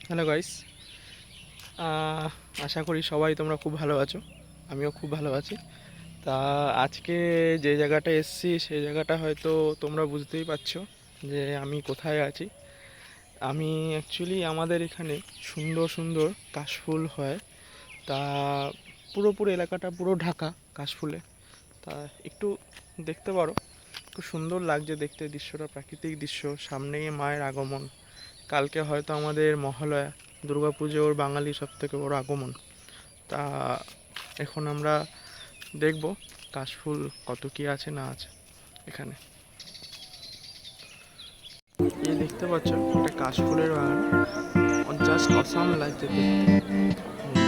Hello guys, আশা করি সবাই তোমরা খুব ভালো আছো। আমিও খুব ভালো আছি। তা আজকে যে জায়গাটা এসেছি সেই জায়গাটা হয়তো তোমরা বুঝতেই পারছো যে আমি কোথায় আছি। আমি অ্যাকচুয়ালি আমাদের এখানে সুন্দর সুন্দর কাশফুল হয়। তা পুরোপুরি এলাকাটা পুরো ঢাকা কাশফুলে। তা একটু দেখতে পারো, খুব সুন্দর লাগছে দেখতে দৃশ্যটা, প্রাকৃতিক দৃশ্য। সামনেই মায়ের আগমন, কালকে হয়তো আমাদের মহালয়া, দুর্গাপুজোর বাঙালি সব থেকে বড় আগমন। তা এখন আমরা দেখব কাশফুল কত কি আছে না আছে এখানে। এই দেখতে পাচ্ছ এটা কাশফুলের বাগান, জাস্ট অসাম লাগছে দেখতে।